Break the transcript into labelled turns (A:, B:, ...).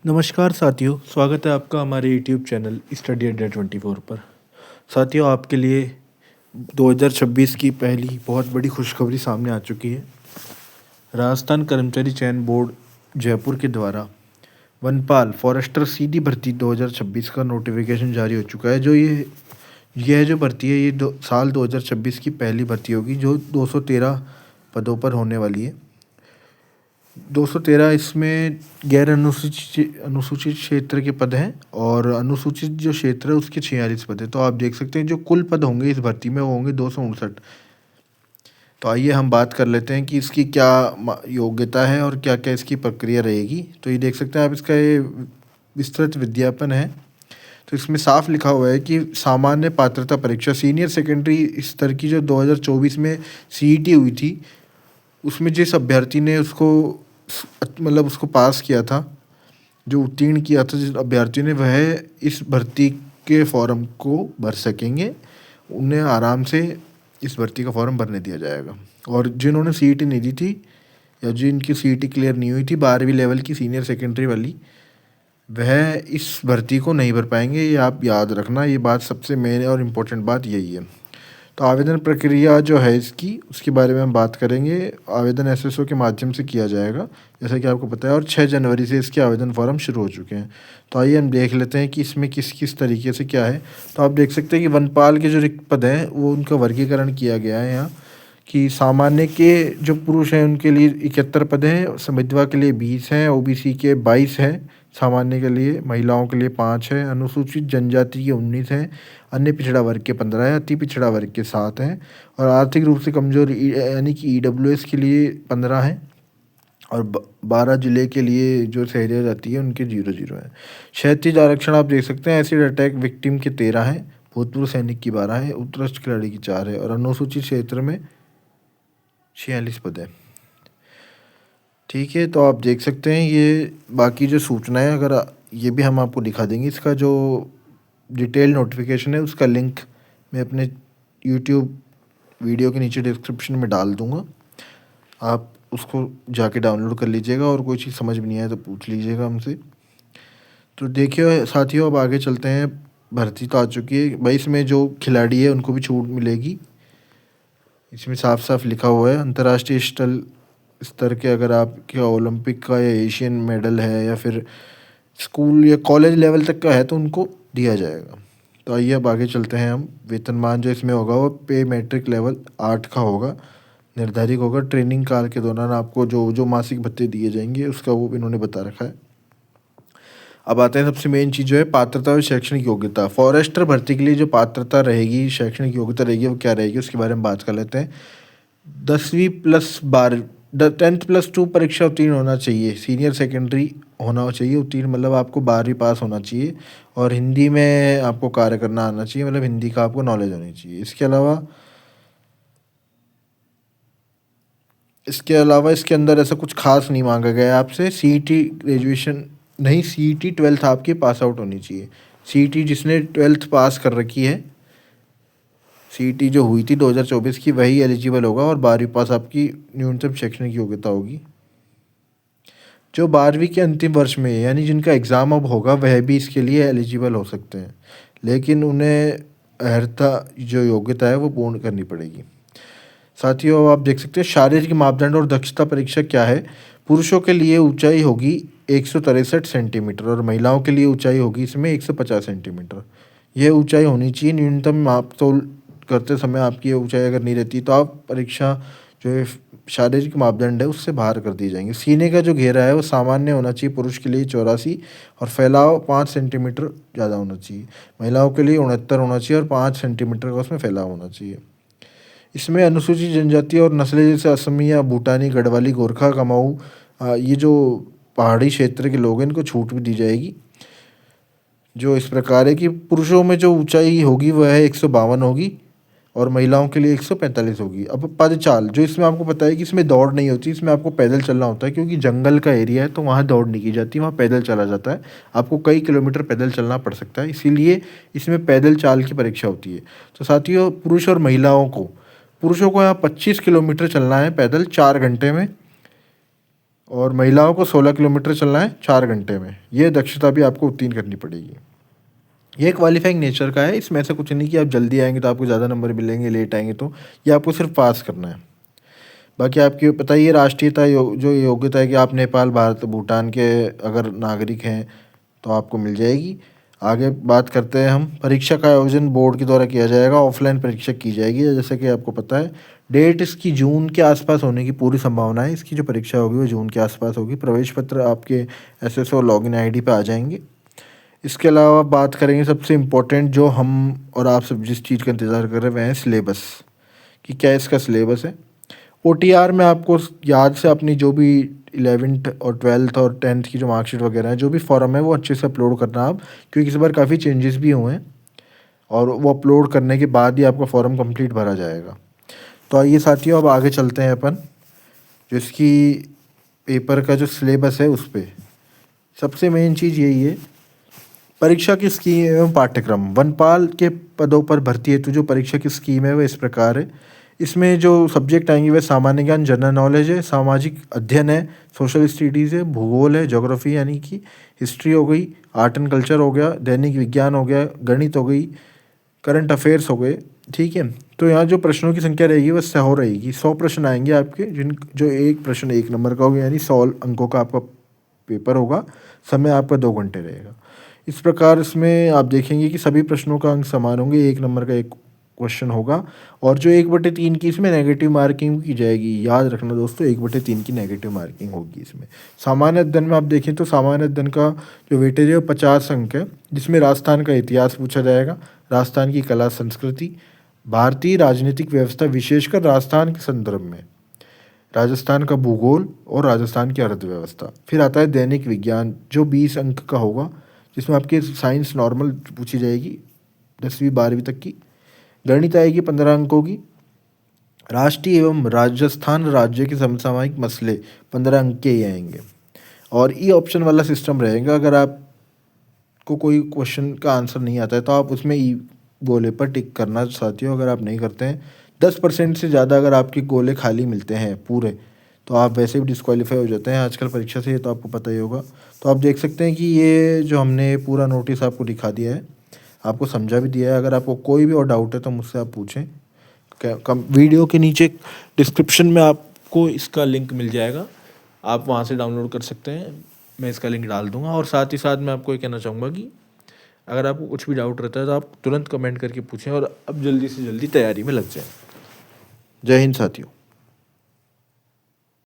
A: नमस्कार साथियों, स्वागत है आपका हमारे यूट्यूब चैनल स्टडी अड्डा 24 पर। साथियों, आपके लिए 2026 की पहली बहुत बड़ी खुशखबरी सामने आ चुकी है। राजस्थान कर्मचारी चयन बोर्ड जयपुर के द्वारा वनपाल फॉरेस्टर सीधी भर्ती 2026 का नोटिफिकेशन जारी हो चुका है। यह जो भर्ती है, ये साल 2026 की पहली भर्ती होगी, जो 213 पदों पर होने वाली है। 213 इसमें गैर अनुसूचित क्षेत्र के पद हैं और अनुसूचित जो क्षेत्र है उसके 46 पद हैं। तो आप देख सकते हैं जो कुल पद होंगे इस भर्ती में वो होंगे 259। तो आइए हम बात कर लेते हैं कि इसकी क्या योग्यता है और क्या क्या इसकी प्रक्रिया रहेगी। तो ये देख सकते हैं आप, इसका ये विस्तृत विज्ञापन है। तो इसमें साफ लिखा हुआ है कि सामान्य पात्रता परीक्षा सीनियर सेकेंडरी स्तर की जो 2024 में सीईटी हुई थी, उसमें जिस अभ्यर्थी ने उसको पास किया था, जो उत्तीर्ण किया था जिस अभ्यर्थी ने, वह इस भर्ती के फॉर्म को भर सकेंगे। उन्हें आराम से इस भर्ती का फॉर्म भरने दिया जाएगा। और जिन्होंने सीईटी नहीं दी थी या जिनकी सीईटी क्लियर नहीं हुई थी 12वीं लेवल की सीनियर सेकेंडरी वाली, वह इस भर्ती को नहीं भर पाएंगे। ये आप याद रखना, ये बात सबसे मेन और इम्पोर्टेंट बात यही है। तो आवेदन प्रक्रिया जो है इसकी, उसके बारे में हम बात करेंगे। आवेदन एसएसओ के माध्यम से किया जाएगा, जैसा कि आपको पता है, और 6 जनवरी से इसके आवेदन फॉर्म शुरू हो चुके हैं। तो आइए हम देख लेते हैं कि इसमें किस किस तरीके से क्या है। तो आप देख सकते हैं कि वनपाल के जो रिक्त पद हैं वो उनका वर्गीकरण किया गया है यहाँ, कि सामान्य के जो पुरुष हैं उनके लिए 71 पद हैं, संविधवा के लिए 20 हैं, ओबीसी के 22 हैं, सामान्य के लिए, महिलाओं के लिए 5 है, अनुसूचित जनजाति के 19 हैं, अन्य पिछड़ा वर्ग के 15 है, अति पिछड़ा वर्ग के 7 हैं, और आर्थिक रूप से कमज़ोर यानी कि ईडब्ल्यूएस के लिए 15 हैं, और 12 जिले के लिए जो शहरिया जाती है उनके 0 है। क्षैतिज आरक्षण आप देख सकते हैं, एसिड अटैक विक्टिम के 13 हैं, भूतपूर्व सैनिक की 12 है, उत्कृष्ट खिलाड़ी की 4 है, और अनुसूचित क्षेत्र में 46 पद है। ठीक है, तो आप देख सकते हैं ये बाकी जो सूचनाएं, अगर ये भी हम आपको दिखा देंगे। इसका जो डिटेल नोटिफिकेशन है उसका लिंक मैं अपने यूट्यूब वीडियो के नीचे डिस्क्रिप्शन में डाल दूँगा, आप उसको जाके डाउनलोड कर लीजिएगा, और कोई चीज़ समझ में नहीं आए तो पूछ लीजिएगा हमसे। तो देखिए साथियों, अब आगे चलते हैं। भर्ती तो आ चुकी है भाई, इसमें जो खिलाड़ी है उनको भी छूट मिलेगी। इसमें साफ साफ लिखा हुआ है, अंतर्राष्ट्रीय स्तर के अगर आपके ओलंपिक का या एशियन मेडल है या फिर स्कूल या कॉलेज लेवल तक का है तो उनको दिया जाएगा। तो आइए अब आगे चलते हैं हम। वेतनमान जो इसमें होगा वो पे मैट्रिक लेवल 8 का होगा, निर्धारित होगा। ट्रेनिंग काल के दौरान आपको जो जो मासिक भत्ते दिए जाएंगे उसका वो इन्होंने बता रखा है। अब आते हैं सबसे मेन चीज़ जो है, पात्रता और शैक्षणिक योग्यता। फॉरेस्टर भर्ती के लिए जो पात्रता रहेगी, शैक्षणिक योग्यता रहेगी, वो क्या रहेगी उसके बारे में बात कर लेते हैं। 10th+2 परीक्षा उत्तीर्ण होना चाहिए, सीनियर सेकेंडरी होना चाहिए उत्तीर्ण, मतलब आपको 12वीं पास होना चाहिए, और हिंदी में आपको कार्य करना आना चाहिए, मतलब हिंदी का आपको नॉलेज होनी चाहिए। इसके अलावा इसके अंदर ऐसा कुछ खास नहीं मांगा गया है आपसे। सीईटी ग्रेजुएशन नहीं, सीईटी 12th आपकी पास आउट होनी चाहिए। सीईटी जिसने 12th पास कर रखी है, सीईटी जो हुई थी 2024 की, वही एलिजिबल होगा, और 12वीं पास आपकी न्यूनतम शैक्षणिक योग्यता होगी। जो 12वीं के अंतिम वर्ष में यानी जिनका एग्ज़ाम अब होगा वह भी इसके लिए एलिजिबल हो सकते हैं, लेकिन उन्हें अर्हता जो योग्यता है वो पूर्ण करनी पड़ेगी। साथियों, आप देख सकते हैं शारीरिक मापदंड और दक्षता परीक्षा क्या है। पुरुषों के लिए ऊंचाई होगी 163 सेंटीमीटर, और महिलाओं के लिए ऊंचाई होगी इसमें 150 सेंटीमीटर। यह ऊंचाई होनी चाहिए। न्यूनतम मापतोल करते समय आपकी ऊंचाई अगर नहीं रहती तो आप परीक्षा जो है शारीरिक मापदंड है उससे बाहर कर दिए जाएंगे। सीने का जो घेरा है वो सामान्य होना चाहिए, पुरुष के लिए 84, और फैलाव 5 सेंटीमीटर ज़्यादा होना चाहिए। महिलाओं के लिए 69 होना चाहिए, और 5 सेंटीमीटर का उसमें फैलाव होना चाहिए। इसमें अनुसूचित जनजाति और नस्लें जैसे असमिया, भूटानी, गढ़वाली, गोरखा, कुमाऊँ, ये जो पहाड़ी क्षेत्र के लोग हैं इनको छूट भी दी जाएगी। जो इस प्रकार है कि पुरुषों में जो ऊंचाई होगी वह है 152 होगी, और महिलाओं के लिए 145 होगी। अब पदचाल, जो इसमें आपको पता है कि इसमें दौड़ नहीं होती, इसमें आपको पैदल चलना होता है, क्योंकि जंगल का एरिया है तो वहाँ दौड़ नहीं की जाती, वहाँ पैदल चला जाता है। आपको कई किलोमीटर पैदल चलना पड़ सकता है, इसीलिए इसमें पैदल चाल की परीक्षा होती है। तो साथियों, पुरुषों को यहाँ 25 किलोमीटर चलना है पैदल 4 घंटे में, और महिलाओं को 16 किलोमीटर चलना है 4 घंटे में। ये दक्षता भी आपको उत्तीर्ण करनी पड़ेगी। ये क्वालिफाइंग नेचर का है, इसमें ऐसा कुछ नहीं कि आप जल्दी आएंगे तो आपको ज़्यादा नंबर मिलेंगे, लेट आएंगे तो। ये आपको सिर्फ पास करना है। बाकी आपकी पता ही है राष्ट्रीयता जो योग्यता है कि आप नेपाल, भारत, भूटान के अगर नागरिक हैं तो आपको मिल जाएगी। आगे बात करते हैं हम। परीक्षा का आयोजन बोर्ड के द्वारा किया जाएगा, ऑफलाइन परीक्षा की जाएगी। जैसे कि आपको पता है डेट इसकी जून के आसपास होने की पूरी संभावना है। इसकी जो परीक्षा होगी वो जून के आसपास होगी। प्रवेश पत्र आपके SSO लॉगिन ID पे आ जाएंगे। इसके अलावा बात करेंगे सबसे इम्पोर्टेंट जो हम और आप सब जिस चीज़ का इंतज़ार कर रहे हैं वह है सिलेबस, कि क्या इसका सिलेबस है। OTR में आपको याद से अपनी जो भी 11th और 12th और 10th की जो मार्कशीट वगैरह है, जो भी फॉर्म है वो अच्छे से अपलोड करना आप, क्योंकि इस बार काफ़ी चेंजेस भी हुए हैं और वो अपलोड करने के बाद ही आपका फॉर्म कंप्लीट भरा जाएगा। तो आइए साथियों, अब आगे चलते हैं अपन जो इसकी पेपर का जो सिलेबस है उस पर। सबसे मेन चीज़ यही है, परीक्षा की स्कीम एवं पाठ्यक्रम। वनपाल के पदों पर भर्ती हेतु जो परीक्षा की स्कीम है वह इस प्रकार है। इसमें जो सब्जेक्ट आएंगे वह सामान्य ज्ञान, जनरल नॉलेज है, सामाजिक अध्ययन है, सोशल स्टडीज़ है, भूगोल है, ज्योग्राफी यानी कि हिस्ट्री हो गई, आर्ट एंड कल्चर हो गया, दैनिक विज्ञान हो गया, गणित हो गई, करंट अफेयर्स हो गए। ठीक है, तो यहाँ जो प्रश्नों की संख्या रहेगी वह 100 रहेगी। 100 प्रश्न आएंगे आपके, जो एक प्रश्न 1 नंबर का होगा, यानी 100 अंकों का आपका पेपर होगा। समय आपका 2 घंटे रहेगा। इस प्रकार इसमें आप देखेंगे कि सभी प्रश्नों का अंक समान होंगे। 1 नंबर का एक क्वेश्चन होगा और जो 1/3 की इसमें नेगेटिव मार्किंग की जाएगी। याद रखना दोस्तों, 1/3 की नेगेटिव मार्किंग होगी इसमें। सामान्य अध्ययन में आप देखें तो सामान्य अध्ययन का जो वेटेज है वो 50 अंक है, जिसमें राजस्थान का इतिहास पूछा जाएगा, राजस्थान की कला संस्कृति, भारतीय राजनीतिक व्यवस्था विशेषकर राजस्थान के संदर्भ में, राजस्थान का भूगोल और राजस्थान की अर्थव्यवस्था। फिर आता है दैनिक विज्ञान जो 20 अंक का होगा, जिसमें आपकी साइंस नॉर्मल पूछी जाएगी 10वीं 12वीं तक की। गणित आएगी 15 अंकों की। राष्ट्रीय एवं राजस्थान राज्य के समसामयिक मसले 15 अंक के ही आएंगे। और ई ऑप्शन वाला सिस्टम रहेगा। अगर आपको कोई क्वेश्चन का आंसर नहीं आता है तो आप उसमें ई गोले पर टिक करना साथियों। अगर आप नहीं करते हैं, 10% से ज़्यादा अगर आपके गोले खाली मिलते हैं पूरे, तो आप वैसे भी डिस्क्वालीफाई हो जाते हैं आजकल परीक्षा से, ये तो आपको पता ही होगा। तो आप देख सकते हैं कि ये जो हमने पूरा नोटिस आपको दिखा दिया है, आपको समझा भी दिया है। अगर आपको कोई भी और डाउट है तो मुझसे आप पूछें। वीडियो के नीचे डिस्क्रिप्शन में आपको इसका लिंक मिल जाएगा, आप वहाँ से डाउनलोड कर सकते हैं। मैं इसका लिंक डाल दूँगा। और साथ ही साथ मैं आपको ये कहना चाहूँगा कि अगर आपको कुछ भी डाउट रहता है तो आप तुरंत कमेंट करके पूछें और अब जल्दी से जल्दी तैयारी में लग जाएं। जय हिंद साथियों।